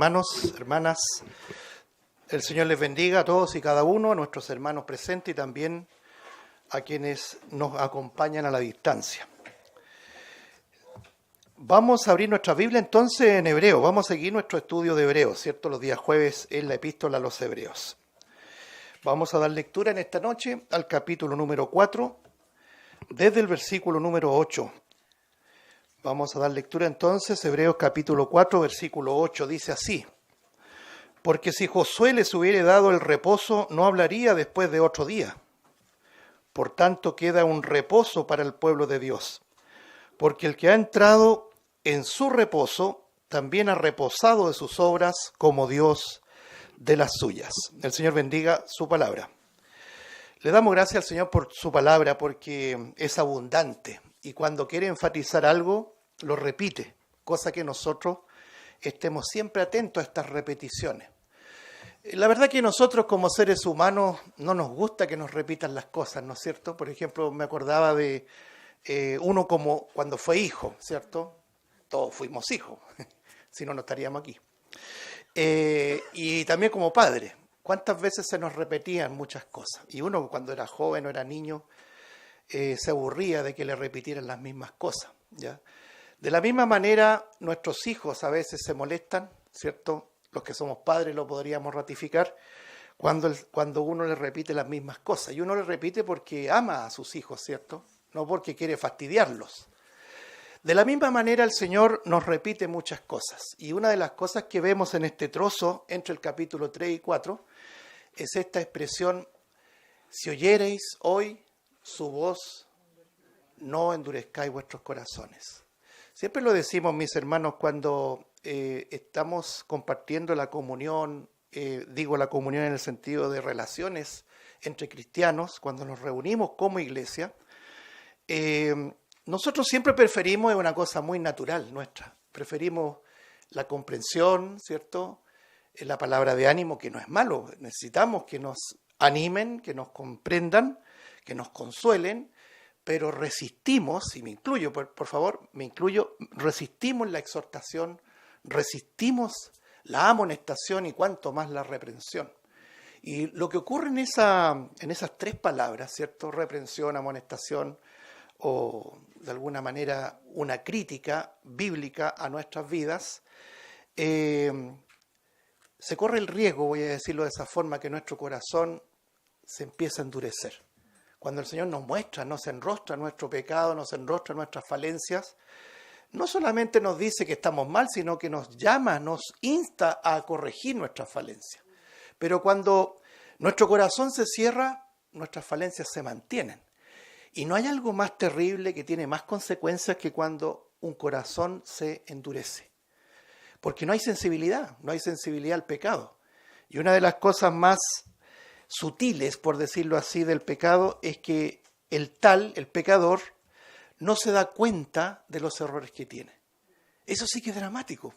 hermanos, hermanas, el Señor les bendiga a todos y cada uno, a nuestros hermanos presentes y también a quienes nos acompañan a la distancia. Vamos a abrir nuestra Biblia entonces en Hebreo, vamos a seguir nuestro estudio de Hebreo, ¿cierto? Los días jueves en la epístola a los Hebreos. Vamos a dar lectura en esta noche al capítulo número 4, desde el versículo número 8. Vamos a dar lectura entonces, Hebreos capítulo 4, versículo 8, dice así: porque si Josué les hubiere dado el reposo, no hablaría después de otro día. Por tanto, queda un reposo para el pueblo de Dios, porque el que ha entrado en su reposo, también ha reposado de sus obras como Dios de las suyas. El Señor bendiga su palabra. Le damos gracias al Señor por su palabra, porque es abundante. Y cuando quiere enfatizar algo, lo repite, cosa que nosotros estemos siempre atentos a estas repeticiones. La verdad que nosotros como seres humanos no nos gusta que nos repitan las cosas, ¿no es cierto? Por ejemplo, me acordaba de uno como cuando fue hijo, ¿cierto? Todos fuimos hijos, si no, no estaríamos aquí. Y también como padre, ¿cuántas veces se nos repetían muchas cosas? Y uno cuando era joven o era niño, se aburría de que le repitieran las mismas cosas, ¿ya? De la misma manera, nuestros hijos a veces se molestan, ¿cierto? Los que somos padres lo podríamos ratificar, cuando uno les repite las mismas cosas. Y uno les repite porque ama a sus hijos, ¿cierto? No porque quiere fastidiarlos. De la misma manera, el Señor nos repite muchas cosas. Y una de las cosas que vemos en este trozo, entre el capítulo 3 y 4, es esta expresión: si oyereis hoy su voz, no endurezcáis vuestros corazones. Siempre lo decimos, mis hermanos, cuando estamos compartiendo la comunión, digo la comunión en el sentido de relaciones entre cristianos, cuando nos reunimos como iglesia, nosotros siempre preferimos, es una cosa muy natural nuestra, preferimos la comprensión, ¿cierto? La palabra de ánimo, que no es malo, necesitamos que nos animen, que nos comprendan, que nos consuelen, pero resistimos, y me incluyo, por favor, me incluyo, resistimos la exhortación, resistimos la amonestación y cuanto más la reprensión. Y lo que ocurre en esas tres palabras, ¿cierto? Reprensión, amonestación, o de alguna manera una crítica bíblica a nuestras vidas, se corre el riesgo, voy a decirlo de esa forma, que nuestro corazón se empieza a endurecer. Cuando el Señor nos muestra, nos enrostra nuestro pecado, nos enrostra nuestras falencias, no solamente nos dice que estamos mal, sino que nos llama, nos insta a corregir nuestras falencias. Pero cuando nuestro corazón se cierra, nuestras falencias se mantienen. Y no hay algo más terrible que tiene más consecuencias que cuando un corazón se endurece. Porque no hay sensibilidad al pecado. Y una de las cosas más sutiles, por decirlo así, del pecado es que el pecador, no se da cuenta de los errores que tiene. Eso sí que es dramático.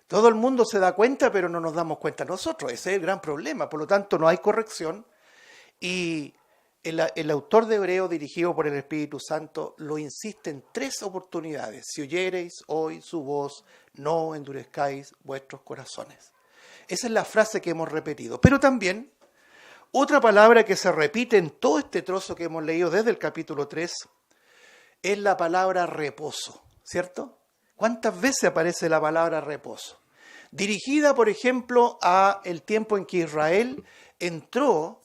Todo el mundo se da cuenta, pero no nos damos cuenta nosotros. Ese es el gran problema. Por lo tanto, no hay corrección. Y el autor de Hebreo, dirigido por el Espíritu Santo, lo insiste en 3 oportunidades. Si oyereis hoy su voz, no endurezcáis vuestros corazones. Esa es la frase que hemos repetido. Pero también, otra palabra que se repite en todo este trozo que hemos leído desde el capítulo 3 es la palabra reposo, ¿cierto? ¿Cuántas veces aparece la palabra reposo? Dirigida, por ejemplo, a el tiempo en que Israel entró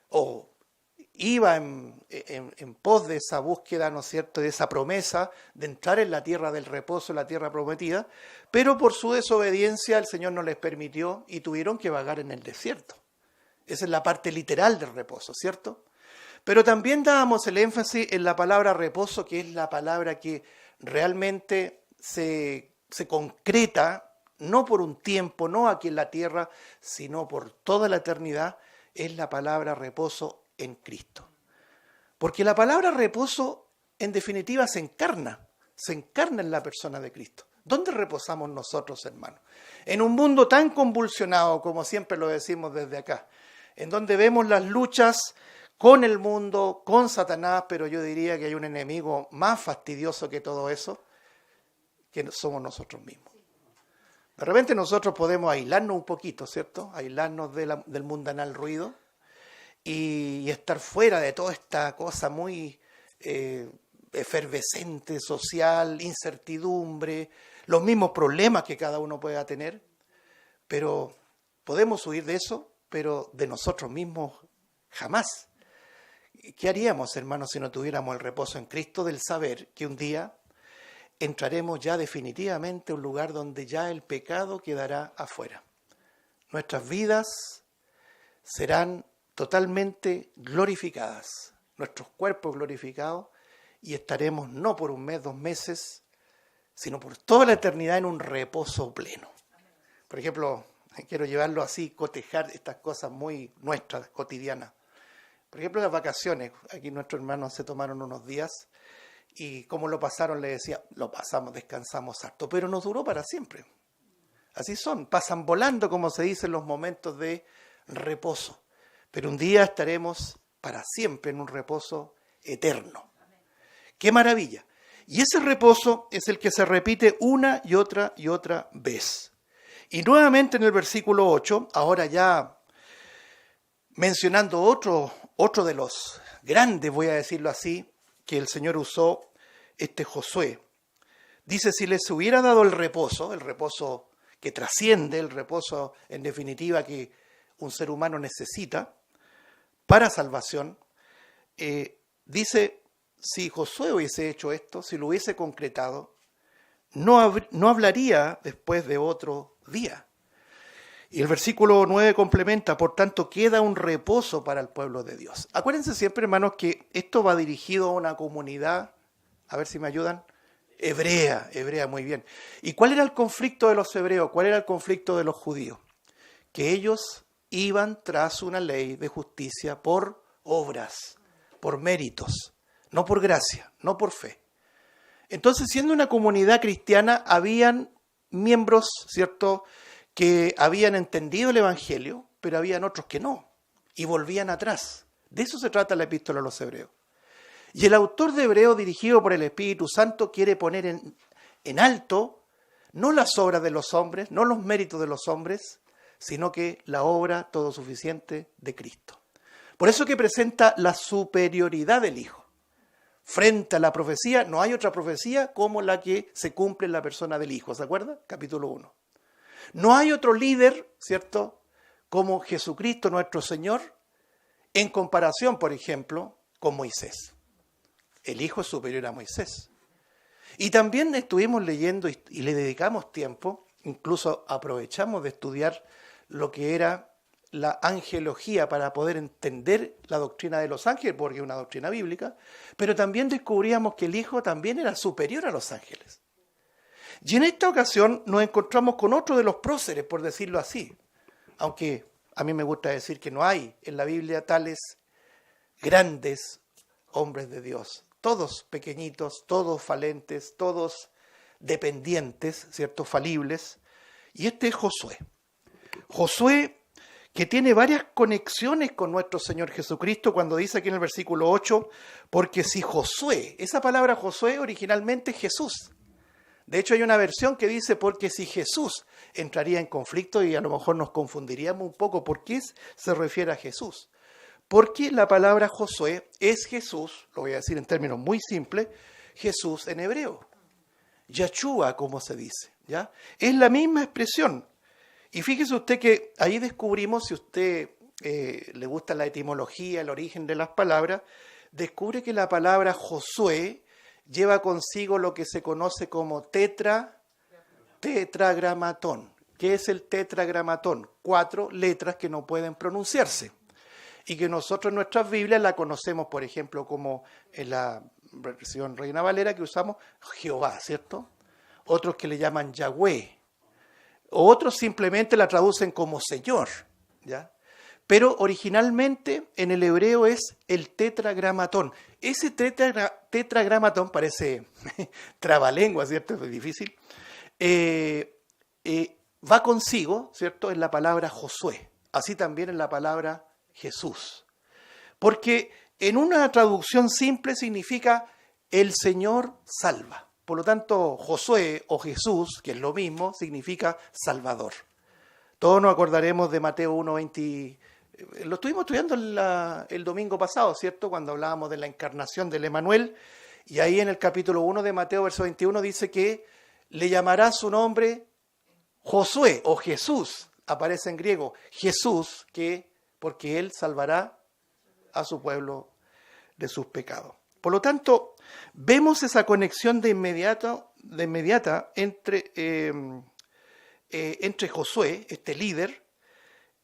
o iba en pos de esa búsqueda, ¿no es cierto?, de esa promesa de entrar en la tierra del reposo, la tierra prometida, pero por su desobediencia el Señor no les permitió y tuvieron que vagar en el desierto. Esa es la parte literal del reposo, ¿cierto? Pero también dábamos el énfasis en la palabra reposo, que es la palabra que realmente se concreta, no por un tiempo, no aquí en la tierra, sino por toda la eternidad, es la palabra reposo en Cristo. Porque la palabra reposo, en definitiva, se encarna en la persona de Cristo. ¿Dónde reposamos nosotros, hermanos? En un mundo tan convulsionado, como siempre lo decimos desde acá, en donde vemos las luchas con el mundo, con Satanás, pero yo diría que hay un enemigo más fastidioso que todo eso, que somos nosotros mismos. De repente nosotros podemos aislarnos un poquito, ¿cierto? Aislarnos del mundanal ruido y estar fuera de toda esta cosa muy efervescente, social, incertidumbre, los mismos problemas que cada uno pueda tener, pero podemos huir de eso, pero de nosotros mismos jamás. ¿Qué haríamos, hermanos, si no tuviéramos el reposo en Cristo del saber que un día entraremos ya definitivamente a un lugar donde ya el pecado quedará afuera? Nuestras vidas serán totalmente glorificadas, nuestros cuerpos glorificados, y estaremos no por un mes, 2 meses, sino por toda la eternidad en un reposo pleno. Por ejemplo, quiero llevarlo así, cotejar estas cosas muy nuestras, cotidianas. Por ejemplo, las vacaciones. Aquí nuestros hermanos se tomaron unos días y como lo pasaron, le decía, lo pasamos, descansamos harto, pero nos duró para siempre. Así son, pasan volando, como se dice, en los momentos de reposo. Pero un día estaremos para siempre en un reposo eterno. ¡Qué maravilla! Y ese reposo es el que se repite una y otra vez. Y nuevamente en el versículo 8, ahora ya mencionando otro de los grandes, voy a decirlo así, que el Señor usó, Josué. Dice, si les hubiera dado el reposo que trasciende, el reposo en definitiva que un ser humano necesita para salvación, dice, si Josué hubiese hecho esto, si lo hubiese concretado, no hablaría después de otro día. Y el versículo 9 complementa, por tanto, queda un reposo para el pueblo de Dios. Acuérdense siempre, hermanos, que esto va dirigido a una comunidad, a ver si me ayudan, hebrea, muy bien. ¿Y cuál era el conflicto de los hebreos? ¿Cuál era el conflicto de los judíos? Que ellos iban tras una ley de justicia por obras, por méritos, no por gracia, no por fe. Entonces, siendo una comunidad cristiana, habían miembros, ¿cierto?, que habían entendido el Evangelio, pero habían otros que no, y volvían atrás. De eso se trata la epístola a los Hebreos. Y el autor de Hebreos, dirigido por el Espíritu Santo, quiere poner en alto no las obras de los hombres, no los méritos de los hombres, sino que la obra todo suficiente de Cristo. Por eso que presenta la superioridad del Hijo. Frente a la profecía, no hay otra profecía como la que se cumple en la persona del Hijo. ¿Se acuerdan? Capítulo 1. No hay otro líder, ¿cierto?, como Jesucristo nuestro Señor, en comparación, por ejemplo, con Moisés. El Hijo es superior a Moisés. Y también estuvimos leyendo y le dedicamos tiempo, incluso aprovechamos de estudiar lo que era la angelología para poder entender la doctrina de los ángeles, porque es una doctrina bíblica, pero también descubríamos que el Hijo también era superior a los ángeles. Y en esta ocasión nos encontramos con otro de los próceres, por decirlo así, aunque a mí me gusta decir que no hay en la Biblia tales grandes hombres de Dios, todos pequeñitos, todos falentes, todos dependientes, ¿cierto?, falibles, y este es Josué. Josué, que tiene varias conexiones con nuestro Señor Jesucristo, cuando dice aquí en el versículo 8, porque si Josué, esa palabra Josué originalmente es Jesús. De hecho hay una versión que dice, porque si Jesús entraría en conflicto, y a lo mejor nos confundiríamos un poco, ¿por qué se refiere a Jesús? Porque la palabra Josué es Jesús, lo voy a decir en términos muy simples, Jesús en hebreo. Yahshua, como se dice, ¿ya? Es la misma expresión. Y fíjese usted que ahí descubrimos, si usted le gusta la etimología, el origen de las palabras, descubre que la palabra Josué lleva consigo lo que se conoce como tetragramatón. ¿Qué es el tetragramatón? 4 letras que no pueden pronunciarse. Y que nosotros en nuestras Biblias la conocemos, por ejemplo, como en la versión Reina Valera que usamos, Jehová, ¿cierto? Otros que le llaman Yahweh. Otros simplemente la traducen como Señor, ¿ya? Pero originalmente en el hebreo es el tetragramatón. Ese tetragramatón parece trabalengua, ¿cierto? Es difícil. Va consigo, ¿cierto?, en la palabra Josué. Así también en la palabra Jesús. Porque en una traducción simple significa el Señor salva. Por lo tanto, Josué o Jesús, que es lo mismo, significa Salvador. Todos nos acordaremos de Mateo 1:20. Lo estuvimos estudiando el domingo pasado, ¿cierto? Cuando hablábamos de la encarnación del Emanuel. Y ahí en el capítulo 1 de Mateo, verso 21, dice que le llamará su nombre Josué o Jesús. Aparece en griego. Jesús, porque él salvará a su pueblo de sus pecados. Por lo tanto, vemos esa conexión de inmediata entre Josué, este líder,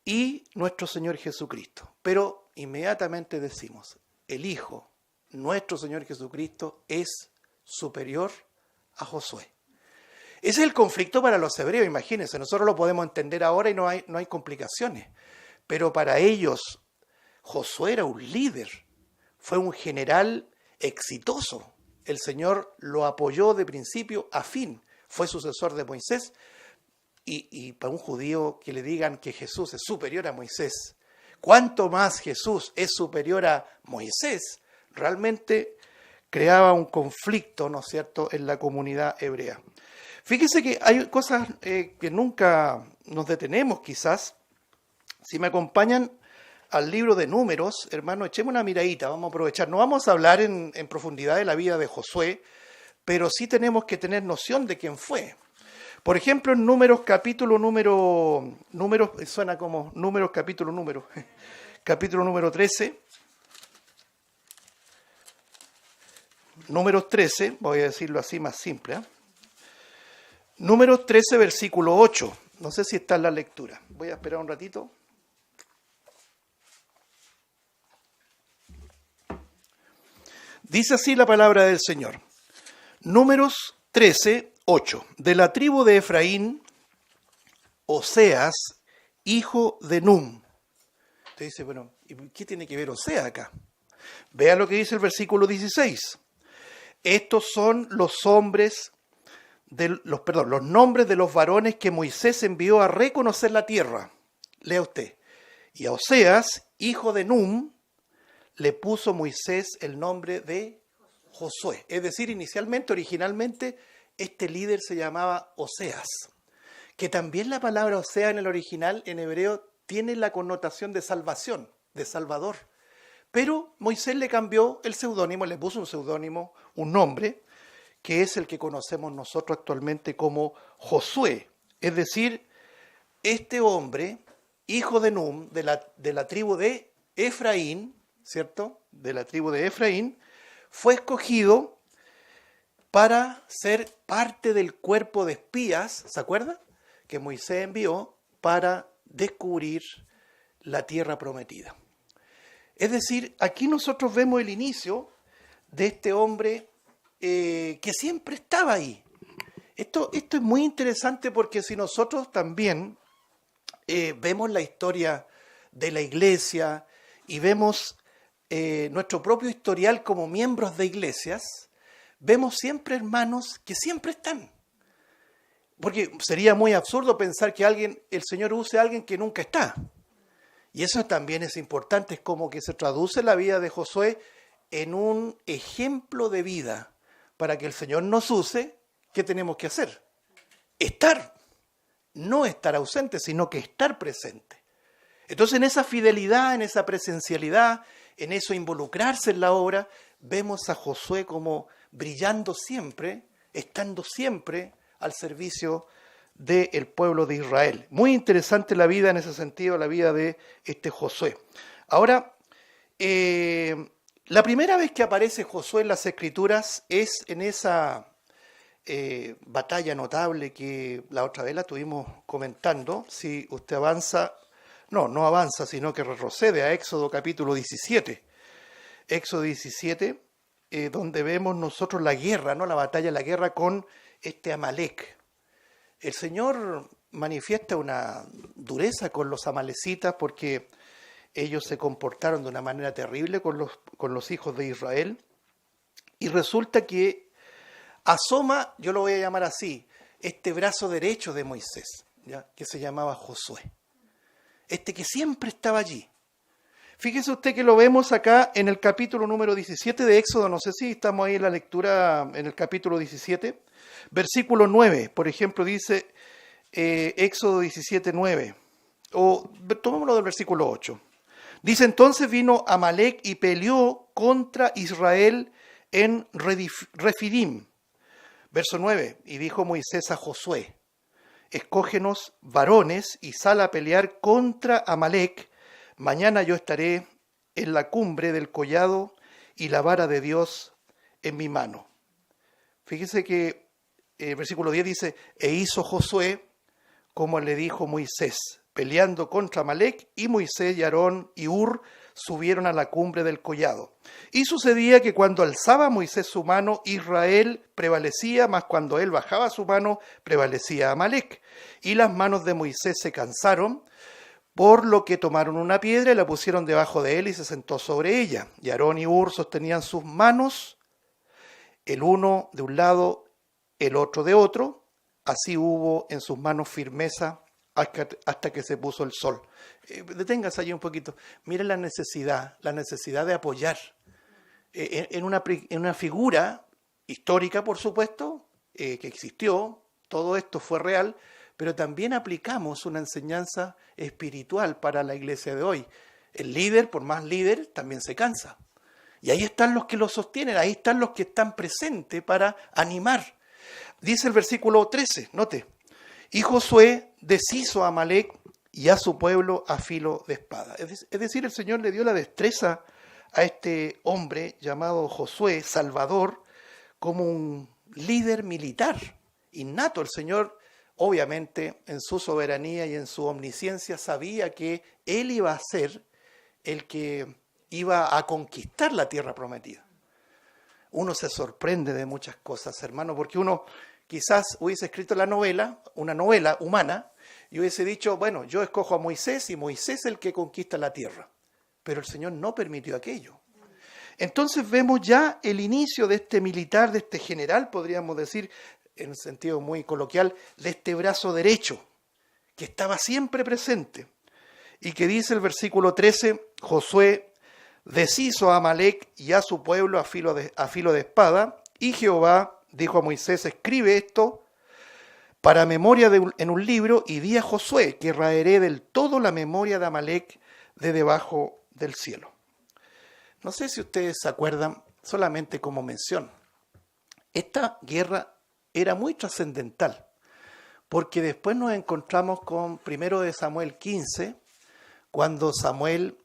y nuestro Señor Jesucristo. Pero inmediatamente decimos, el Hijo, nuestro Señor Jesucristo, es superior a Josué. Ese es el conflicto para los hebreos, imagínense. Nosotros lo podemos entender ahora y no hay complicaciones. Pero para ellos, Josué era un líder, fue un general exitoso. El Señor lo apoyó de principio a fin. Fue sucesor de Moisés. Y para un judío que le digan que Jesús es superior a Moisés, ¿cuánto más Jesús es superior a Moisés? Realmente creaba un conflicto, ¿no es cierto?, en la comunidad hebrea. Fíjese que hay cosas que nunca nos detenemos quizás. Si me acompañan al libro de Números, hermano, echemos una miradita, vamos a aprovechar. No vamos a hablar en profundidad de la vida de Josué, pero sí tenemos que tener noción de quién fue. Por ejemplo, en Números capítulo número 13, Números 13, voy a decirlo así más simple, Números 13, versículo 8, no sé si está en la lectura, voy a esperar un ratito. Dice así la palabra del Señor. Números 13, 8. De la tribu de Efraín, Oseas, hijo de Num. Usted dice, bueno, ¿y qué tiene que ver Oseas acá? Vea lo que dice el versículo 16. Estos son los nombres de los varones que Moisés envió a reconocer la tierra. Lea usted. Y a Oseas, hijo de Num, le puso Moisés el nombre de Josué. Es decir, originalmente, este líder se llamaba Oseas. Que también la palabra Oseas en el original, en hebreo, tiene la connotación de salvación, de salvador. Pero Moisés le cambió el seudónimo, le puso un seudónimo, un nombre, que es el que conocemos nosotros actualmente como Josué. Es decir, este hombre, hijo de Num, de la tribu de Efraín, ¿cierto? De la tribu de Efraín, fue escogido para ser parte del cuerpo de espías, ¿se acuerda? Que Moisés envió para descubrir la tierra prometida. Es decir, aquí nosotros vemos el inicio de este hombre que siempre estaba ahí. Esto es muy interesante porque si nosotros también vemos la historia de la iglesia y vemos nuestro propio historial como miembros de iglesias, vemos siempre hermanos que siempre están. Porque sería muy absurdo pensar que el Señor use a alguien que nunca está. Y eso también es importante, es como que se traduce la vida de Josué en un ejemplo de vida. Para que el Señor nos use, ¿qué tenemos que hacer? Estar. No estar ausente, sino que estar presente. Entonces en esa fidelidad, en esa presencialidad, en eso involucrarse en la obra, vemos a Josué como brillando siempre, estando siempre al servicio del pueblo de Israel. Muy interesante la vida en ese sentido, la vida de este Josué. Ahora, la primera vez que aparece Josué en las Escrituras es en esa batalla notable que la otra vez la estuvimos comentando. Si usted avanza, no avanza, sino que retrocede a Éxodo capítulo 17. Éxodo 17, donde vemos nosotros la guerra, ¿no? La batalla, la guerra con este Amalec. El Señor manifiesta una dureza con los amalecitas porque ellos se comportaron de una manera terrible con los hijos de Israel. Y resulta que asoma, yo lo voy a llamar así, este brazo derecho de Moisés, ¿ya? Que se llamaba Josué. Este que siempre estaba allí. Fíjese usted que lo vemos acá en el capítulo número 17 de Éxodo, no sé si estamos ahí en la lectura en el capítulo 17, versículo 9, por ejemplo, dice Éxodo 17, 9, o tomémoslo del versículo 8. Dice, entonces vino Amalec y peleó contra Israel en Refidim. Verso 9, y dijo Moisés a Josué, escógenos varones y sal a pelear contra Amalec. Mañana yo estaré en la cumbre del collado y la vara de Dios en mi mano. Fíjese que el versículo 10 dice, e hizo Josué como le dijo Moisés, peleando contra Amalec, y Moisés y Aarón y Hur subieron a la cumbre del collado. Y sucedía que cuando alzaba Moisés su mano, Israel prevalecía, mas cuando él bajaba su mano, prevalecía Amalec. Y las manos de Moisés se cansaron, por lo que tomaron una piedra y la pusieron debajo de él y se sentó sobre ella. Y Aarón y Hur sostenían sus manos, el uno de un lado, el otro de otro. Así hubo en sus manos firmeza hasta que se puso el sol. Deténgase allí un poquito. Miren la necesidad de apoyar en una figura histórica, por supuesto, que existió. Todo esto fue real, pero también aplicamos una enseñanza espiritual para la iglesia de hoy. El líder, por más líder, también se cansa. Y ahí están los que lo sostienen, ahí están los que están presentes para animar. Dice el versículo 13, note, y Josué deshizo a Amalec y a su pueblo a filo de espada. Es decir, el Señor le dio la destreza a este hombre llamado Josué, Salvador, como un líder militar innato. El Señor, obviamente, en su soberanía y en su omnisciencia, sabía que él iba a ser el que iba a conquistar la tierra prometida. Uno se sorprende de muchas cosas, hermano, porque uno quizás hubiese escrito una novela humana, y hubiese dicho, bueno, yo escojo a Moisés y Moisés es el que conquista la tierra. Pero el Señor no permitió aquello. Entonces vemos ya el inicio de este militar, de este general, podríamos decir, en un sentido muy coloquial, de este brazo derecho, que estaba siempre presente. Y que dice el versículo 13, Josué deshizo a Amalec y a su pueblo a filo de espada, y Jehová dijo a Moisés, escribe esto para memoria en un libro, y di a Josué que raeré del todo la memoria de Amalec de debajo del cielo. No sé si ustedes se acuerdan, solamente como mención, esta guerra era muy trascendental, porque después nos encontramos con 1 de Samuel 15, cuando Samuel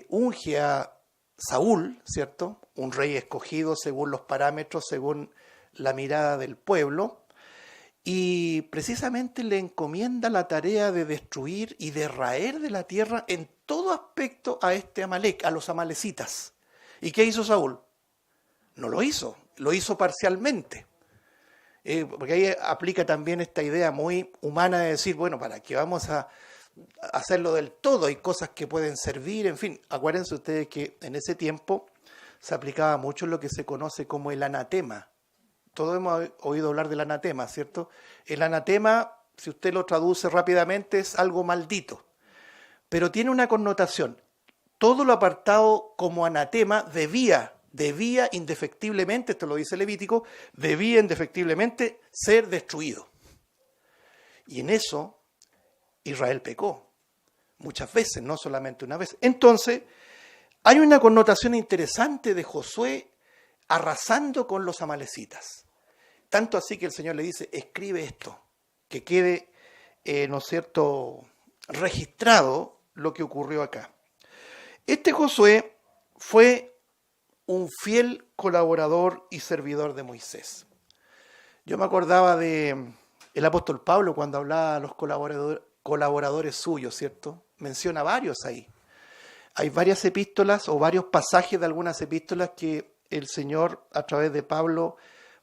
unge a Saúl, ¿cierto? Un rey escogido según los parámetros, según la mirada del pueblo, y precisamente le encomienda la tarea de destruir y de raer de la tierra en todo aspecto a este Amalec, a los amalecitas. ¿Y qué hizo Saúl? No lo hizo parcialmente. Porque ahí aplica también esta idea muy humana de decir, bueno, ¿para qué vamos a hacerlo del todo? Hay cosas que pueden servir, en fin. Acuérdense ustedes que en ese tiempo se aplicaba mucho lo que se conoce como el anatema. Todos hemos oído hablar del anatema, ¿cierto? El anatema, si usted lo traduce rápidamente, es algo maldito, pero tiene una connotación. Todo lo apartado como anatema debía indefectiblemente, esto lo dice Levítico, debía indefectiblemente ser destruido. Y en eso Israel pecó muchas veces, no solamente una vez. Entonces, hay una connotación interesante de Josué arrasando con los amalecitas. Tanto así que el Señor le dice, escribe esto, que quede, ¿no es cierto?, registrado lo que ocurrió acá. Este Josué fue un fiel colaborador y servidor de Moisés. Yo me acordaba de el apóstol Pablo cuando hablaba a los colaboradores suyos, ¿cierto? Menciona varios ahí. Hay varias epístolas o varios pasajes de algunas epístolas que el Señor, a través de Pablo,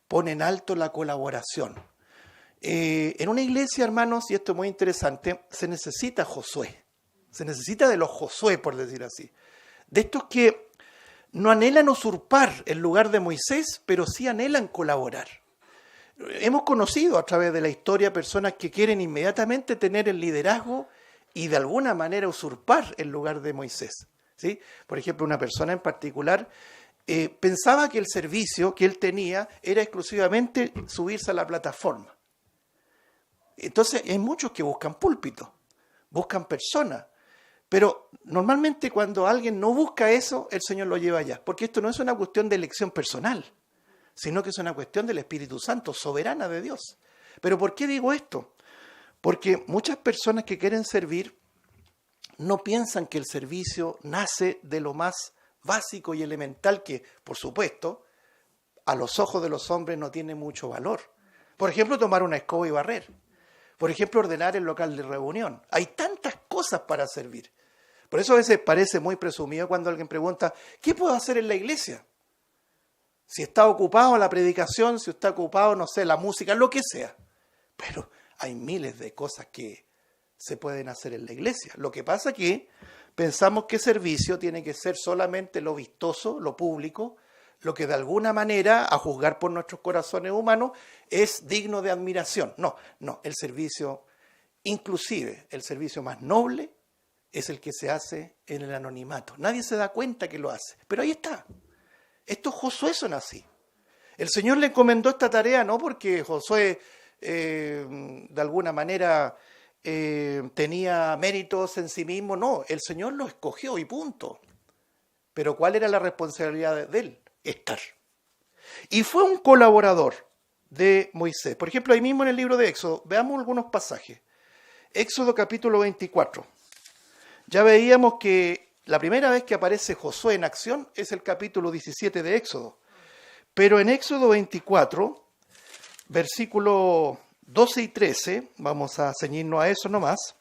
pone en alto la colaboración. En una iglesia, hermanos, y esto es muy interesante, se necesita Josué. Se necesita de los Josué, por decir así. De estos que no anhelan usurpar el lugar de Moisés, pero sí anhelan colaborar. Hemos conocido a través de la historia personas que quieren inmediatamente tener el liderazgo y de alguna manera usurpar el lugar de Moisés. ¿sí? Por ejemplo, una persona en particular pensaba que el servicio que él tenía era exclusivamente subirse a la plataforma. Entonces hay muchos que buscan púlpito, buscan personas, pero normalmente cuando alguien no busca eso, el Señor lo lleva allá, porque esto no es una cuestión de elección personal, sino que es una cuestión del Espíritu Santo, soberana de Dios. ¿Pero por qué digo esto? Porque muchas personas que quieren servir no piensan que el servicio nace de lo más básico y elemental que, por supuesto, a los ojos de los hombres no tiene mucho valor. Por ejemplo, tomar una escoba y barrer. Por ejemplo, ordenar el local de reunión. Hay tantas cosas para servir. Por eso a veces parece muy presumido cuando alguien pregunta, ¿qué puedo hacer en la iglesia? Si está ocupado la predicación, si está ocupado, no sé, la música, lo que sea. Pero hay miles de cosas que se pueden hacer en la iglesia. Lo que pasa es que pensamos que servicio tiene que ser solamente lo vistoso, lo público, lo que de alguna manera, a juzgar por nuestros corazones humanos, es digno de admiración. No, el servicio, inclusive el servicio más noble, es el que se hace en el anonimato. Nadie se da cuenta que lo hace, pero ahí está. Estos Josué son así. El Señor le encomendó esta tarea no porque Josué de alguna manera tenía méritos en sí mismo, no, el Señor lo escogió y punto. Pero ¿cuál era la responsabilidad de él? Estar. Y fue un colaborador de Moisés. Por ejemplo, ahí mismo en el libro de Éxodo, veamos algunos pasajes. Éxodo capítulo 24. Ya veíamos que la primera vez que aparece Josué en acción es el capítulo 17 de Éxodo. Pero en Éxodo 24, versículos 12 y 13, vamos a ceñirnos a eso nomás,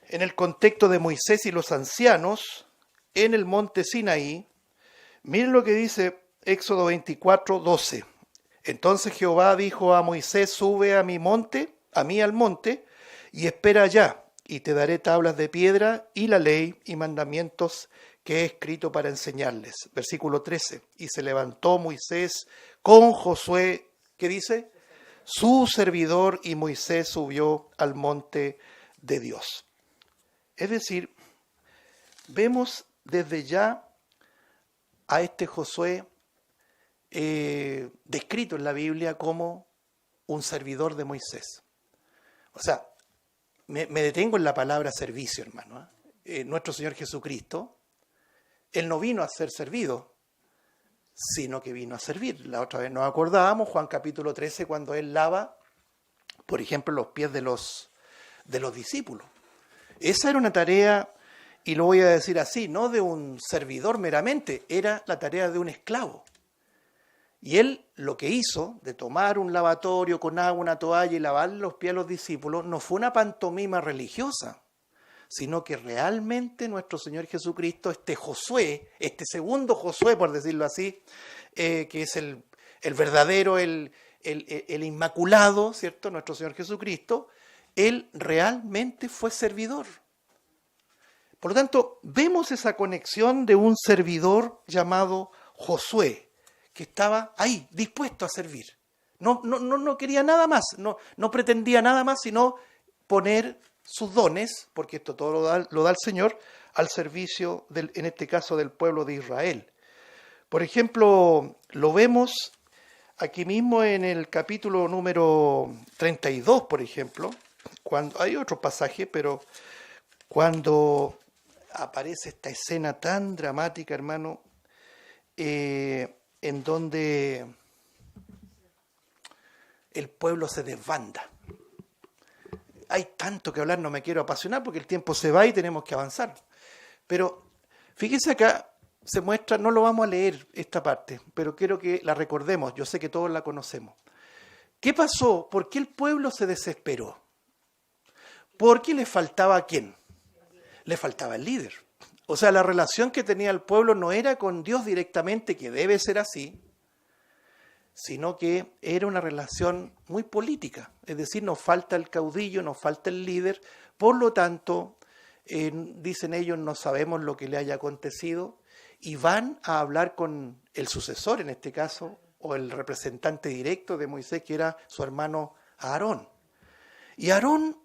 en el contexto de Moisés y los ancianos en el monte Sinaí, miren lo que dice Éxodo 24, 12. Entonces Jehová dijo a Moisés, sube a mi monte, a mí al monte, y espera allá, y te daré tablas de piedra y la ley y mandamientos que he escrito para enseñarles. Versículo 13. Y se levantó Moisés con Josué, ¿qué dice? Su servidor, y Moisés subió al monte de Dios. Es decir, vemos desde ya a este Josué descrito en la Biblia como un servidor de Moisés. O sea, me detengo en la palabra servicio, hermano. Nuestro Señor Jesucristo, Él no vino a ser servido, sino que vino a servir. La otra vez nos acordábamos, Juan capítulo 13, cuando Él lava, por ejemplo, los pies de los discípulos. Esa era una tarea, y lo voy a decir así, no de un servidor meramente, era la tarea de un esclavo. Y él lo que hizo, de tomar un lavatorio con agua, una toalla y lavar los pies a los discípulos, no fue una pantomima religiosa, sino que realmente nuestro Señor Jesucristo, este Josué, este segundo Josué, por decirlo así, que es el verdadero, el inmaculado, ¿cierto? Nuestro Señor Jesucristo, Él realmente fue servidor. Por lo tanto, vemos esa conexión de un servidor llamado Josué, que estaba ahí, dispuesto a servir. No quería nada más, no pretendía nada más, sino poner sus dones, porque esto todo lo da el Señor, al servicio, en este caso, del pueblo de Israel. Por ejemplo, lo vemos aquí mismo en el capítulo número 32, por ejemplo, cuando hay otro pasaje, pero cuando aparece esta escena tan dramática, hermano, en donde el pueblo se desbanda. Hay tanto que hablar, no me quiero apasionar porque el tiempo se va y tenemos que avanzar. Pero fíjese acá, se muestra, no lo vamos a leer esta parte, pero quiero que la recordemos, yo sé que todos la conocemos. ¿Qué pasó? ¿Por qué el pueblo se desesperó? Porque le faltaba ¿a quién? Le faltaba el líder. O sea, la relación que tenía el pueblo no era con Dios directamente, que debe ser así, sino que era una relación muy política. Es decir, nos falta el caudillo, nos falta el líder, por lo tanto, dicen ellos, no sabemos lo que le haya acontecido, y van a hablar con el sucesor, en este caso, o el representante directo de Moisés, que era su hermano Aarón. Y Aarón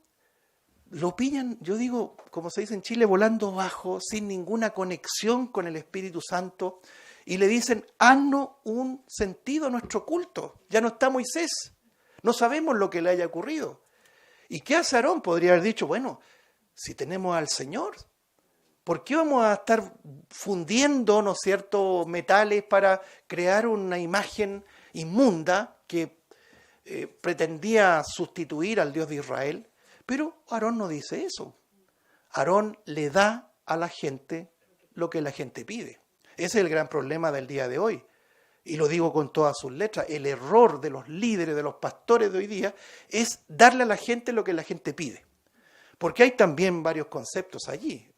lo pillan, yo digo, como se dice en Chile, volando bajo, sin ninguna conexión con el Espíritu Santo, y le dicen, haznos un sentido a nuestro culto. Ya no está Moisés, no sabemos lo que le haya ocurrido. ¿Y qué hace Aarón? Podría haber dicho, bueno, si tenemos al Señor, ¿por qué vamos a estar fundiendo, ¿no es cierto?, metales para crear una imagen inmunda que pretendía sustituir al Dios de Israel? Pero Aarón no dice eso. Aarón le da a la gente lo que la gente pide. Ese es el gran problema del día de hoy. Y lo digo con todas sus letras. El error de los líderes, de los pastores de hoy día, es darle a la gente lo que la gente pide. Porque hay también varios conceptos allí.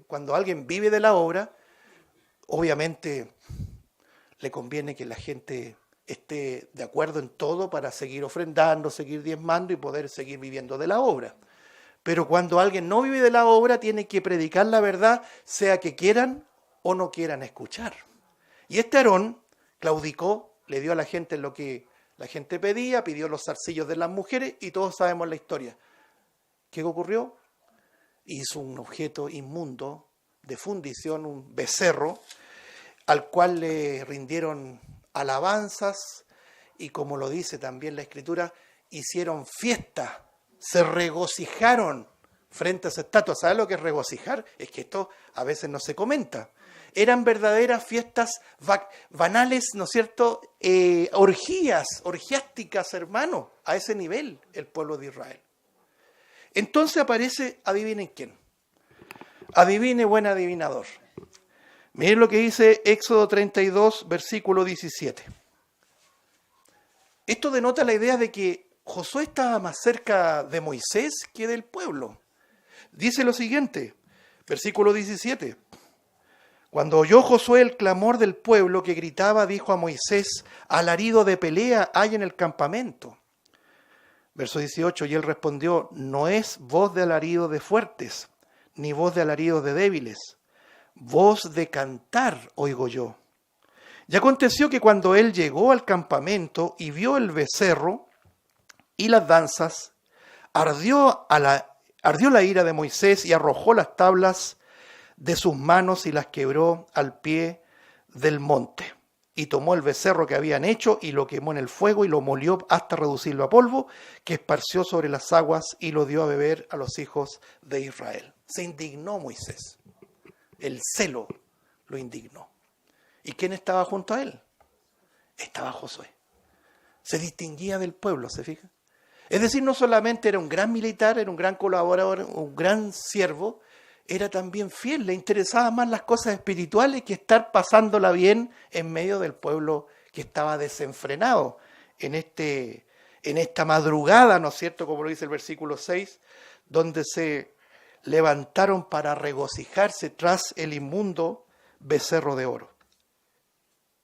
Cuando alguien vive de la obra, obviamente le conviene que la gente esté de acuerdo en todo para seguir ofrendando, seguir diezmando y poder seguir viviendo de la obra. Pero cuando alguien no vive de la obra, tiene que predicar la verdad, sea que quieran o no quieran escuchar. Y este Aarón claudicó, le dio a la gente lo que la gente pedía, pidió los zarcillos de las mujeres y todos sabemos la historia. ¿Qué ocurrió? Hizo un objeto inmundo de fundición, un becerro, al cual le rindieron alabanzas y, como lo dice también la Escritura, hicieron fiesta, se regocijaron frente a esa estatua. ¿Sabe lo que es regocijar? Es que esto a veces no se comenta. Eran verdaderas fiestas banales, ¿no es cierto? Orgiásticas, hermano, a ese nivel el pueblo de Israel. Entonces aparece, adivinen quién. Adivine, buen adivinador. Miren lo que dice Éxodo 32, versículo 17. Esto denota la idea de que Josué estaba más cerca de Moisés que del pueblo. Dice lo siguiente, versículo 17. Cuando oyó Josué el clamor del pueblo que gritaba, dijo a Moisés, alarido de pelea hay en el campamento. Verso 18, y él respondió, no es voz de alarido de fuertes, ni voz de alarido de débiles. Voz de cantar oigo yo. Y aconteció que cuando él llegó al campamento y vio el becerro y las danzas, ardió la ira de Moisés y arrojó las tablas de sus manos y las quebró al pie del monte. Y tomó el becerro que habían hecho y lo quemó en el fuego y lo molió hasta reducirlo a polvo, que esparció sobre las aguas y lo dio a beber a los hijos de Israel. Se indignó Moisés. El celo lo indignó. ¿Y quién estaba junto a él? Estaba Josué. Se distinguía del pueblo, ¿se fija? Es decir, no solamente era un gran militar, era un gran colaborador, un gran siervo, era también fiel, le interesaban más las cosas espirituales que estar pasándola bien en medio del pueblo que estaba desenfrenado en esta madrugada, ¿no es cierto?, como lo dice el versículo 6, donde se levantaron para regocijarse tras el inmundo becerro de oro.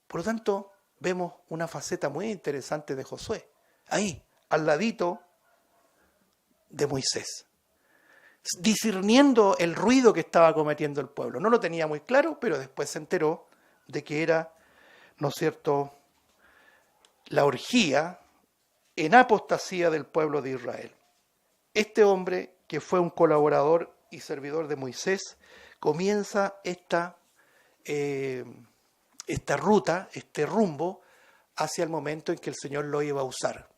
Por lo tanto, vemos una faceta muy interesante de Josué, ahí, al ladito de Moisés, discerniendo el ruido que estaba cometiendo el pueblo. No lo tenía muy claro, pero después se enteró de que era, ¿no es cierto?, la orgía en apostasía del pueblo de Israel. Este hombre, que fue un colaborador y servidor de Moisés, comienza esta ruta, este rumbo, hacia el momento en que el Señor lo iba a usar.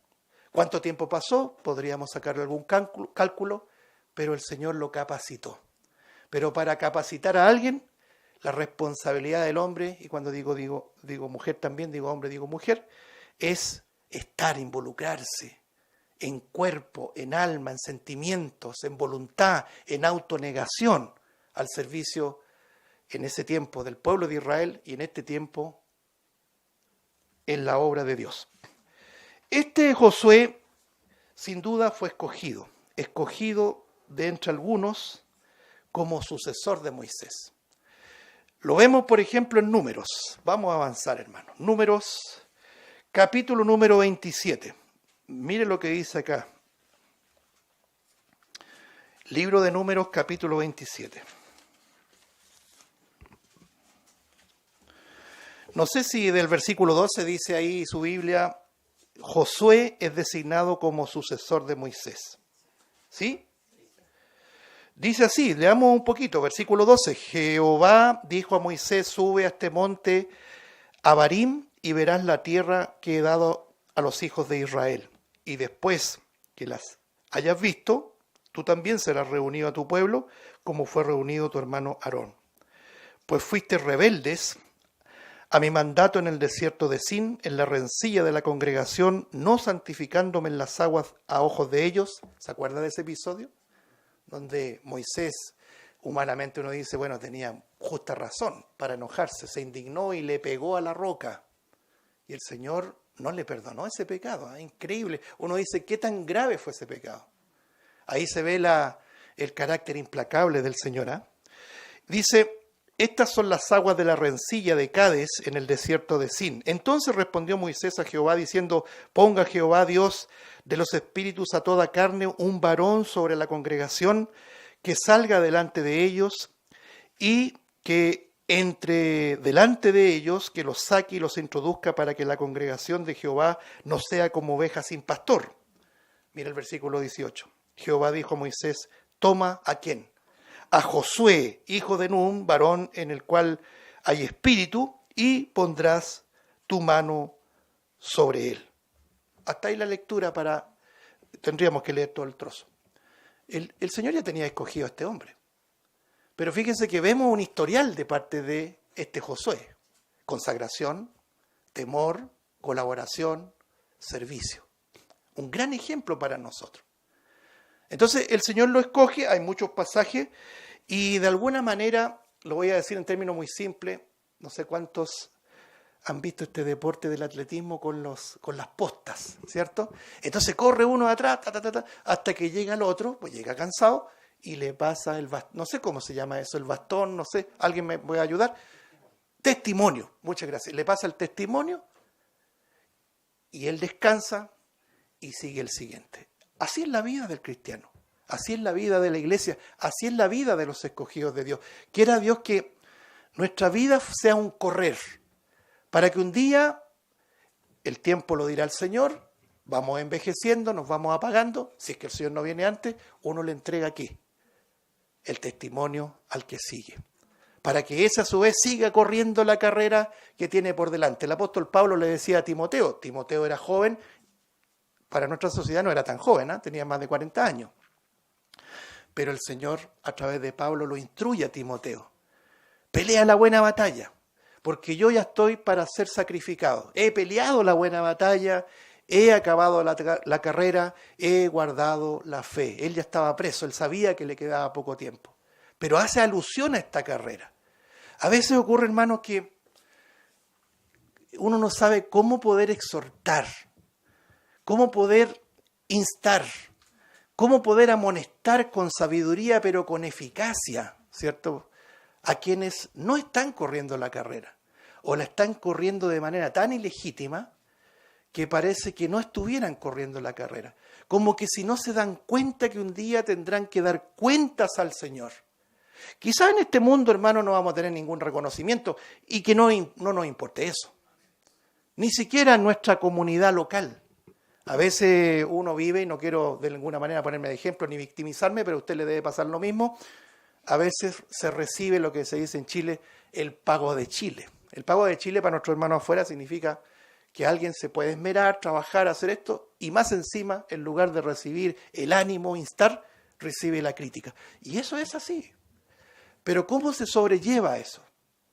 ¿Cuánto tiempo pasó? Podríamos sacarle algún cálculo, pero el Señor lo capacitó. Pero para capacitar a alguien, la responsabilidad del hombre, y cuando digo mujer también, digo hombre, digo mujer, es estar, involucrarse en cuerpo, en alma, en sentimientos, en voluntad, en autonegación, al servicio en ese tiempo del pueblo de Israel y en este tiempo en la obra de Dios. Este Josué, sin duda, fue escogido de entre algunos como sucesor de Moisés. Lo vemos, por ejemplo, en Números. Vamos a avanzar, hermanos. Números, capítulo número 27. Mire lo que dice acá. Libro de Números, capítulo 27. No sé si del versículo 12 dice ahí su Biblia, Josué es designado como sucesor de Moisés. ¿Sí? Dice así, leamos un poquito, versículo 12. Jehová dijo a Moisés, sube a este monte Abarim y verás la tierra que he dado a los hijos de Israel. Y después que las hayas visto, tú también serás reunido a tu pueblo, como fue reunido tu hermano Aarón. Pues fuiste rebeldes a mi mandato en el desierto de Sin, en la rencilla de la congregación, no santificándome en las aguas a ojos de ellos. ¿Se acuerda de ese episodio? Donde Moisés, humanamente uno dice, bueno, tenía justa razón para enojarse, se indignó y le pegó a la roca. Y el Señor no le perdonó ese pecado. Es increíble. Uno dice, ¿qué tan grave fue ese pecado? Ahí se ve el carácter implacable del Señor. Dice, estas son las aguas de la rencilla de Cades en el desierto de Sin. Entonces respondió Moisés a Jehová diciendo, ponga Jehová Dios de los espíritus a toda carne un varón sobre la congregación que salga delante de ellos y que entre delante de ellos, que los saque y los introduzca para que la congregación de Jehová no sea como oveja sin pastor. Mira el versículo 18. Jehová dijo a Moisés, toma ¿a quién? A Josué, hijo de Nun, varón en el cual hay espíritu, y pondrás tu mano sobre él. Hasta ahí la lectura tendríamos que leer todo el trozo. El Señor ya tenía escogido a este hombre. Pero fíjense que vemos un historial de parte de este Josué. Consagración, temor, colaboración, servicio. Un gran ejemplo para nosotros. Entonces el Señor lo escoge, hay muchos pasajes, y de alguna manera, lo voy a decir en términos muy simples, no sé cuántos han visto este deporte del atletismo con las postas, ¿cierto? Entonces corre uno atrás, hasta que llega el otro, pues llega cansado, y le pasa el bastón, no sé cómo se llama eso, el bastón, no sé, alguien me puede ayudar. Testimonio, muchas gracias. Le pasa el testimonio, y él descansa, y sigue el siguiente. Así es la vida del cristiano, así es la vida de la iglesia, así es la vida de los escogidos de Dios. Quiera Dios que nuestra vida sea un correr, para que un día, el tiempo lo dirá el Señor, vamos envejeciendo, nos vamos apagando, si es que el Señor no viene antes, uno le entrega aquí el testimonio al que sigue, para que ese a su vez siga corriendo la carrera que tiene por delante. El apóstol Pablo le decía a Timoteo era joven, para nuestra sociedad no era tan joven, tenía más de 40 años. Pero el Señor, a través de Pablo, lo instruye a Timoteo. Pelea la buena batalla, porque yo ya estoy para ser sacrificado. He peleado la buena batalla, he acabado la carrera, he guardado la fe. Él ya estaba preso, él sabía que le quedaba poco tiempo. Pero hace alusión a esta carrera. A veces ocurre, hermanos, que uno no sabe cómo poder exhortar, cómo poder instar, cómo poder amonestar con sabiduría, pero con eficacia, ¿cierto?, a quienes no están corriendo la carrera, o la están corriendo de manera tan ilegítima que parece que no estuvieran corriendo la carrera, como que si no se dan cuenta que un día tendrán que dar cuentas al Señor. Quizá en este mundo, hermano, no vamos a tener ningún reconocimiento y que no nos importe eso, ni siquiera en nuestra comunidad local. A veces uno vive, y no quiero de ninguna manera ponerme de ejemplo ni victimizarme, pero a usted le debe pasar lo mismo. A veces se recibe lo que se dice en Chile, el pago de Chile. El pago de Chile para nuestros hermanos afuera significa que alguien se puede esmerar, trabajar, hacer esto, y más encima, en lugar de recibir el ánimo, instar, recibe la crítica. Y eso es así. Pero ¿cómo se sobrelleva eso?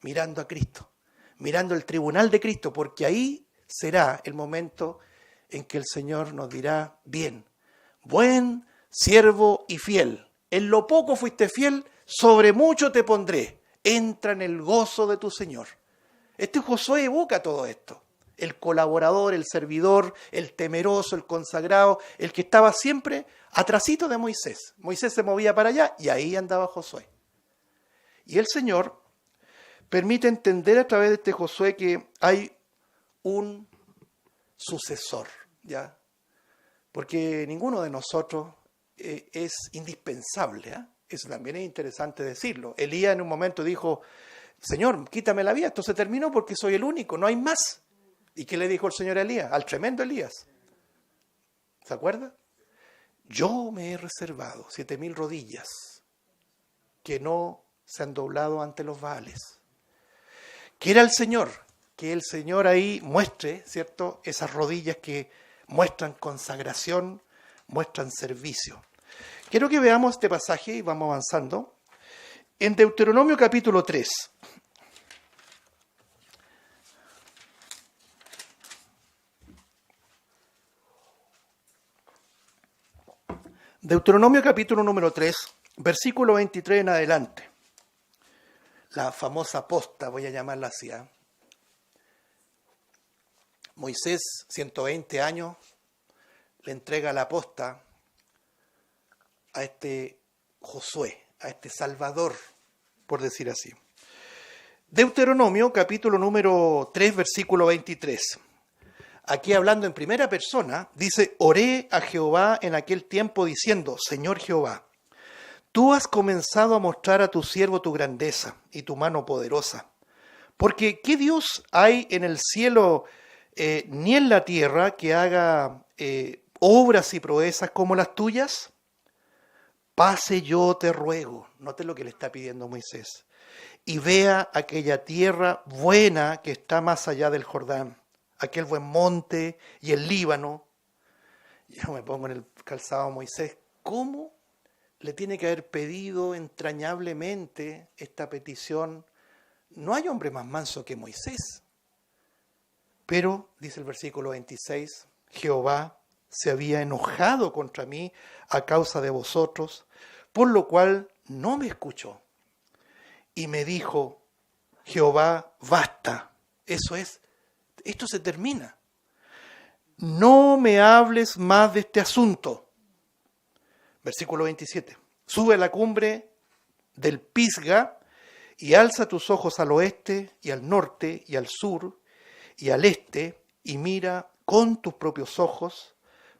Mirando a Cristo, mirando el tribunal de Cristo, porque ahí será el momento en que el Señor nos dirá, bien, buen siervo y fiel, en lo poco fuiste fiel, sobre mucho te pondré, entra en el gozo de tu Señor. Este Josué evoca todo esto, el colaborador, el servidor, el temeroso, el consagrado, el que estaba siempre atrasito de Moisés. Moisés se movía para allá y ahí andaba Josué. Y el Señor permite entender a través de este Josué que hay un sucesor, ¿ya? Porque ninguno de nosotros es indispensable, Eso también es interesante decirlo. Elías en un momento dijo, Señor, quítame la vida, esto se terminó porque soy el único, no hay más. ¿Y qué le dijo el Señor a Elías? Al tremendo Elías. ¿Se acuerda? Yo me he reservado 7,000 rodillas que no se han doblado ante los Baales. Quiera el Señor que el Señor ahí muestre, ¿cierto?, esas rodillas que muestran consagración, muestran servicio. Quiero que veamos este pasaje y vamos avanzando. En Deuteronomio capítulo 3. Deuteronomio capítulo número 3, versículo 23 en adelante. La famosa posta, voy a llamarla así. Moisés, 120 años, le entrega la posta a este Josué, a este Salvador, por decir así. Deuteronomio capítulo número 3, versículo 23. Aquí hablando en primera persona, dice: oré a Jehová en aquel tiempo diciendo: Señor Jehová, tú has comenzado a mostrar a tu siervo tu grandeza y tu mano poderosa. Porque ¿qué Dios hay en el cielo ni en la tierra que haga obras y proezas como las tuyas? Pase yo te ruego, note lo que le está pidiendo Moisés, y vea aquella tierra buena que está más allá del Jordán, aquel buen monte y el Líbano. Yo me pongo en el calzado de Moisés. ¿Cómo le tiene que haber pedido entrañablemente esta petición? No hay hombre más manso que Moisés. Pero, dice el versículo 26, Jehová se había enojado contra mí a causa de vosotros, por lo cual no me escuchó. Y me dijo: Jehová, basta. Eso es, esto se termina. No me hables más de este asunto. Versículo 27. Sube a la cumbre del Pisga y alza tus ojos al oeste y al norte y al sur y al este y mira con tus propios ojos,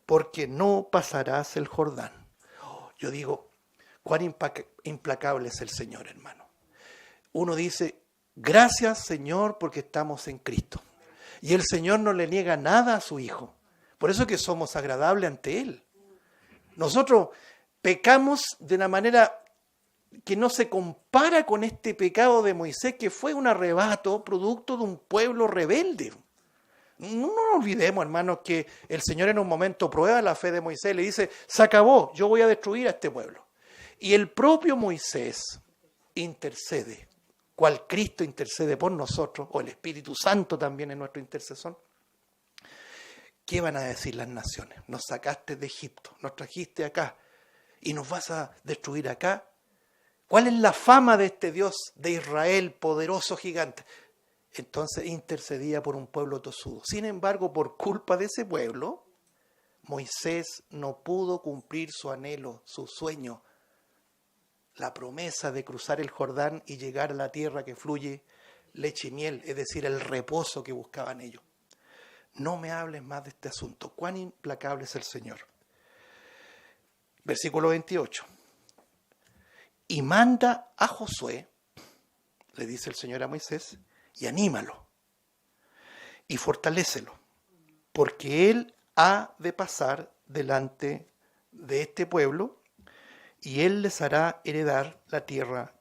porque no pasarás el Jordán. Yo digo, cuán implacable es el Señor, hermano. Uno dice: gracias, Señor, porque estamos en Cristo. Y el Señor no le niega nada a su Hijo. Por eso que somos agradables ante Él. Nosotros pecamos de una manera que no se compara con este pecado de Moisés, que fue un arrebato producto de un pueblo rebelde. No nos olvidemos, hermanos, que el Señor en un momento prueba la fe de Moisés y le dice: se acabó, yo voy a destruir a este pueblo. Y el propio Moisés intercede, cual Cristo intercede por nosotros, o el Espíritu Santo también es nuestro intercesor. ¿Qué van a decir las naciones? Nos sacaste de Egipto, nos trajiste acá y nos vas a destruir acá. ¿Cuál es la fama de este Dios de Israel, poderoso gigante? Entonces intercedía por un pueblo tosudo. Sin embargo, por culpa de ese pueblo, Moisés no pudo cumplir su anhelo, su sueño, la promesa de cruzar el Jordán y llegar a la tierra que fluye leche y miel, es decir, el reposo que buscaban ellos. No me hables más de este asunto. Cuán implacable es el Señor. Versículo 28. Y manda a Josué, le dice el Señor a Moisés, y anímalo y fortalécelo, porque él ha de pasar delante de este pueblo y él les hará heredar la tierra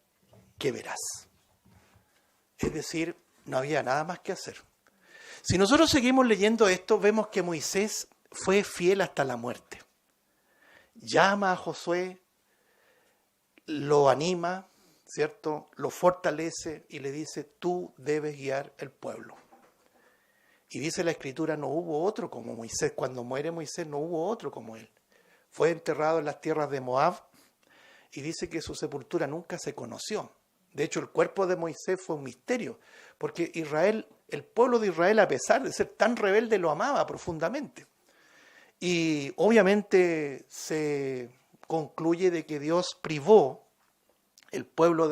que verás. Es decir, no había nada más que hacer. Si nosotros seguimos leyendo esto, vemos que Moisés fue fiel hasta la muerte. Llama a Josué, lo anima, ¿cierto? Lo fortalece y le dice: tú debes guiar el pueblo. Y dice la Escritura: no hubo otro como Moisés. Cuando muere Moisés no hubo otro como él. Fue enterrado en las tierras de Moab y dice que su sepultura nunca se conoció. De hecho, el cuerpo de Moisés fue un misterio, porque Israel, el pueblo de Israel, a pesar de ser tan rebelde, lo amaba profundamente. Y obviamente se concluye de que Dios privó el cuerpo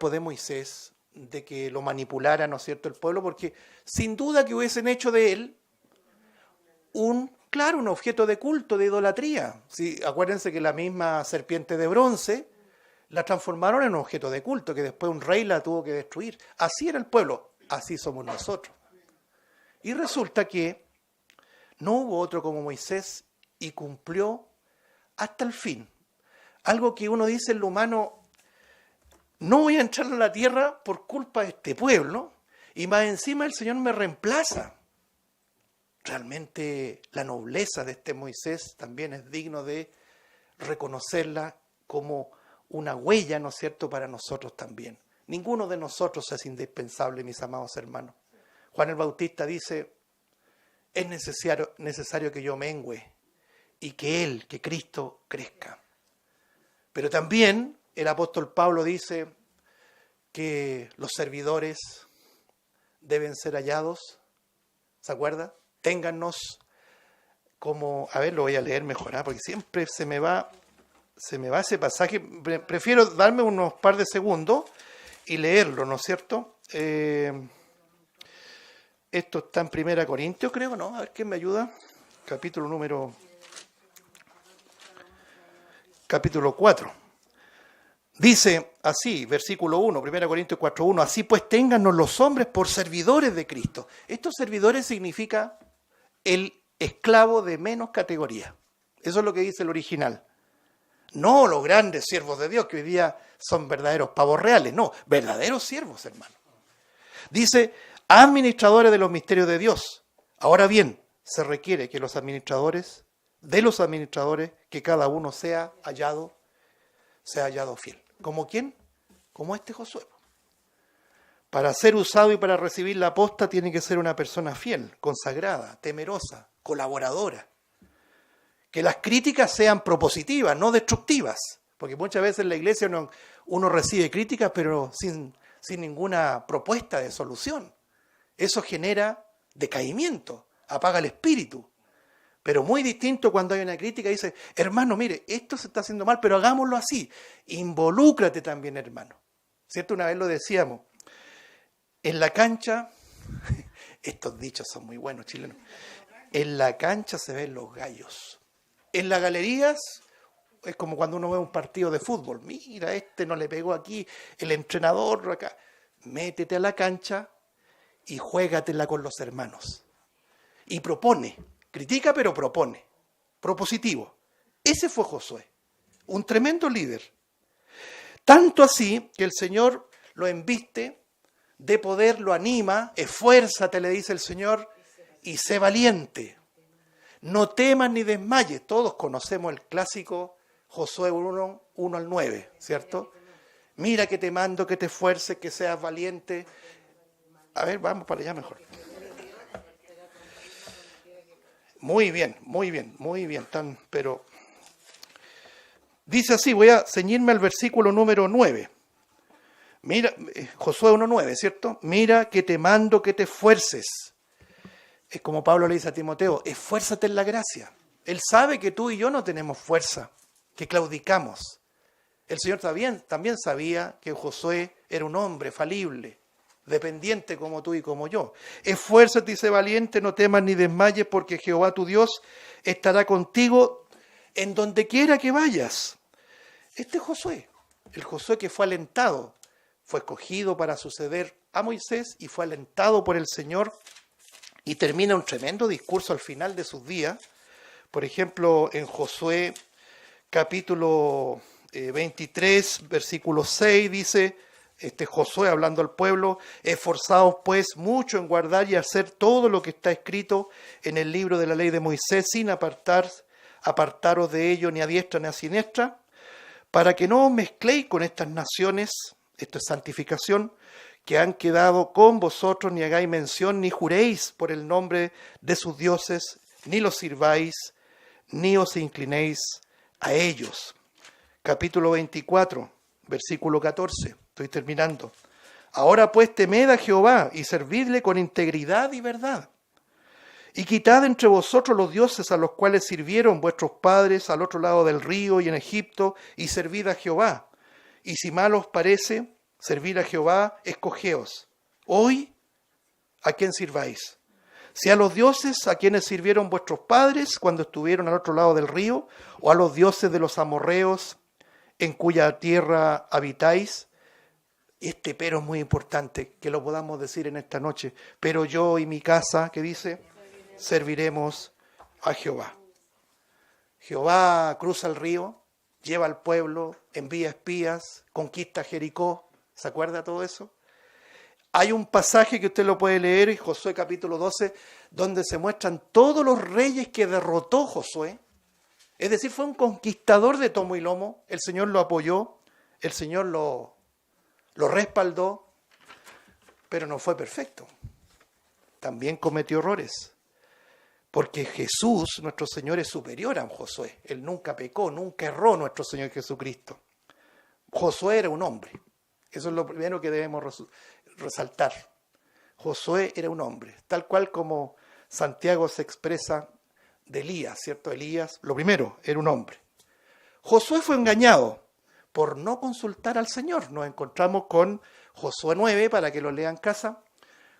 de Moisés de que lo manipulara, ¿no es cierto?, el pueblo, porque sin duda que hubiesen hecho de él un objeto de culto, de idolatría. Sí, acuérdense que la misma serpiente de bronce la transformaron en un objeto de culto, que después un rey la tuvo que destruir. Así era el pueblo, así somos nosotros. Y resulta que no hubo otro como Moisés y cumplió hasta el fin. Algo que uno dice en lo humano, no voy a entrar a la tierra por culpa de este pueblo, y más encima el Señor me reemplaza. Realmente la nobleza de este Moisés también es digno de reconocerla como una huella, ¿no es cierto?, para nosotros también. Ninguno de nosotros es indispensable, mis amados hermanos. Juan el Bautista dice, es necesario que yo mengüe y que Cristo crezca. Pero también el apóstol Pablo dice que los servidores deben ser hallados, ¿se acuerda? Téngannos como, a ver, lo voy a leer mejor, porque siempre se me va ese pasaje. Prefiero darme unos par de segundos y leerlo, ¿no es cierto? Esto está en 1 Corintios, creo, ¿no? A ver, ¿quién me ayuda? Capítulo 4. Dice así, versículo 1, 1 Corintios 4:1, así pues téngannos los hombres por servidores de Cristo. Estos servidores significa el esclavo de menos categoría. Eso es lo que dice el original. No los grandes siervos de Dios que hoy día son verdaderos pavos reales, no, verdaderos siervos, hermano. Dice, administradores de los misterios de Dios. Ahora bien, se requiere que los administradores, que cada uno sea hallado fiel. ¿Como quién? Como este Josué. Para ser usado y para recibir la posta tiene que ser una persona fiel, consagrada, temerosa, colaboradora. Que las críticas sean propositivas, no destructivas. Porque muchas veces en la iglesia uno recibe críticas, pero sin ninguna propuesta de solución. Eso genera decaimiento, apaga el espíritu. Pero muy distinto cuando hay una crítica y dice, hermano, mire, esto se está haciendo mal, pero hagámoslo así. Involúcrate también, hermano. ¿Cierto? Una vez lo decíamos. En la cancha, estos dichos son muy buenos, chilenos. En la cancha se ven los gallos. En las galerías es como cuando uno ve un partido de fútbol. Mira, este no le pegó aquí, el entrenador acá. Métete a la cancha y juégatela con los hermanos. Y propone. Critica, pero propone. Propositivo. Ese fue Josué. Un tremendo líder. Tanto así que el Señor lo embiste de poder, lo anima. Esfuérzate, le dice el Señor, y sé valiente. No temas ni desmayes. Todos conocemos el clásico Josué 1 al 9, ¿cierto? Mira que te mando, que te esfuerces, que seas valiente. A ver, vamos para allá mejor. Muy bien. Pero dice así, voy a ceñirme al versículo número 9. Mira, Josué 1:9, ¿cierto? Mira que te mando que te esfuerces. Es como Pablo le dice a Timoteo, esfuérzate en la gracia. Él sabe que tú y yo no tenemos fuerza, que claudicamos. El Señor también sabía que Josué era un hombre falible, dependiente como tú y como yo. Esfuérzate y sé valiente, no temas ni desmayes, porque Jehová tu Dios estará contigo en donde quiera que vayas. Este Josué, el Josué que fue alentado, fue escogido para suceder a Moisés y fue alentado por el Señor y termina un tremendo discurso al final de sus días. Por ejemplo, en Josué capítulo 23, versículo 6 dice, Josué hablando al pueblo, esforzaos pues mucho en guardar y hacer todo lo que está escrito en el libro de la ley de Moisés, sin apartaros de ello ni a diestra ni a siniestra, para que no os mezcléis con estas naciones, esto es santificación, que han quedado con vosotros, ni hagáis mención, ni juréis por el nombre de sus dioses, ni los sirváis, ni os inclinéis a ellos. Capítulo 24, versículo 14. Estoy terminando. Ahora pues temed a Jehová y servidle con integridad y verdad. Y quitad entre vosotros los dioses a los cuales sirvieron vuestros padres al otro lado del río y en Egipto, y servid a Jehová. Y si mal os parece servir a Jehová, escogeos. Hoy, ¿a quién sirváis? Si a los dioses a quienes sirvieron vuestros padres cuando estuvieron al otro lado del río, o a los dioses de los amorreos en cuya tierra habitáis. Este pero es muy importante que lo podamos decir en esta noche. Pero yo y mi casa, ¿qué dice? Serviremos a Jehová. Jehová cruza el río, lleva al pueblo, envía espías, conquista Jericó. ¿Se acuerda todo eso? Hay un pasaje que usted lo puede leer en Josué capítulo 12, donde se muestran todos los reyes que derrotó Josué. Es decir, fue un conquistador de tomo y lomo. El Señor lo apoyó, el Señor lo respaldó, pero no fue perfecto. También cometió errores. Porque Jesús, nuestro Señor, es superior a Josué. Él nunca pecó, nunca erró nuestro Señor Jesucristo. Josué era un hombre. Eso es lo primero que debemos resaltar. Josué era un hombre, tal cual como Santiago se expresa de Elías, ¿cierto? Elías, lo primero, era un hombre. Josué fue engañado por no consultar al Señor. Nos encontramos con Josué 9, para que lo lean en casa,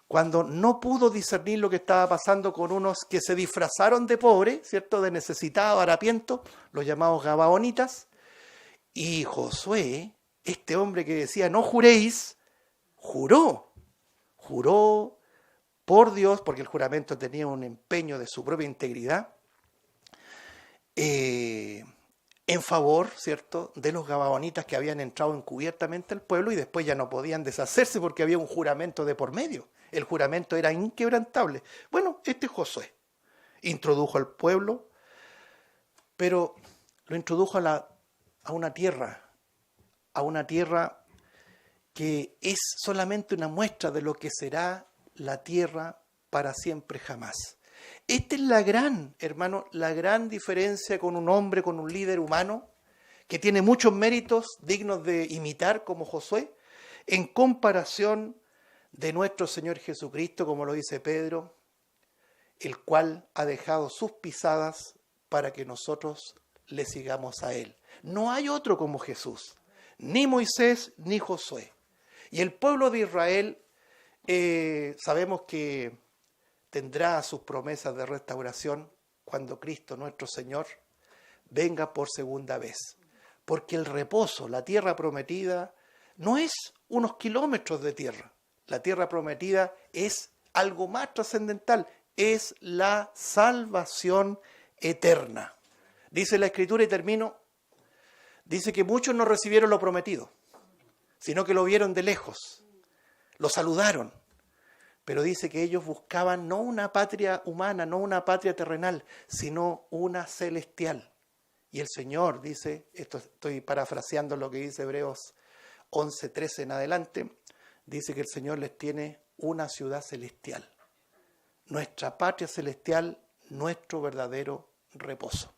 cuando no pudo discernir lo que estaba pasando con unos que se disfrazaron de pobres, ¿cierto? De necesitados, harapientos, los llamados gabaonitas. Y Josué, este hombre que decía, no juréis, juró por Dios, porque el juramento tenía un empeño de su propia integridad, en favor, ¿cierto?, de los gabaonitas que habían entrado encubiertamente al pueblo y después ya no podían deshacerse porque había un juramento de por medio. El juramento era inquebrantable. Bueno, este Josué introdujo al pueblo, pero lo introdujo a una tierra que es solamente una muestra de lo que será la tierra para siempre jamás. Esta es la gran, hermano, la gran diferencia con un hombre, con un líder humano, que tiene muchos méritos dignos de imitar como Josué, en comparación de nuestro Señor Jesucristo, como lo dice Pedro, el cual ha dejado sus pisadas para que nosotros le sigamos a Él. No hay otro como Jesús, ni Moisés ni Josué. Y el pueblo de Israel, sabemos que tendrá sus promesas de restauración cuando Cristo nuestro Señor venga por segunda vez. Porque el reposo, la tierra prometida, no es unos kilómetros de tierra. La tierra prometida es algo más trascendental, es la salvación eterna. Dice la Escritura, y termino, dice que muchos no recibieron lo prometido, sino que lo vieron de lejos, lo saludaron. Pero dice que ellos buscaban no una patria humana, no una patria terrenal, sino una celestial. Y el Señor dice, esto estoy parafraseando lo que dice Hebreos 11:13 en adelante, dice que el Señor les tiene una ciudad celestial. Nuestra patria celestial, nuestro verdadero reposo.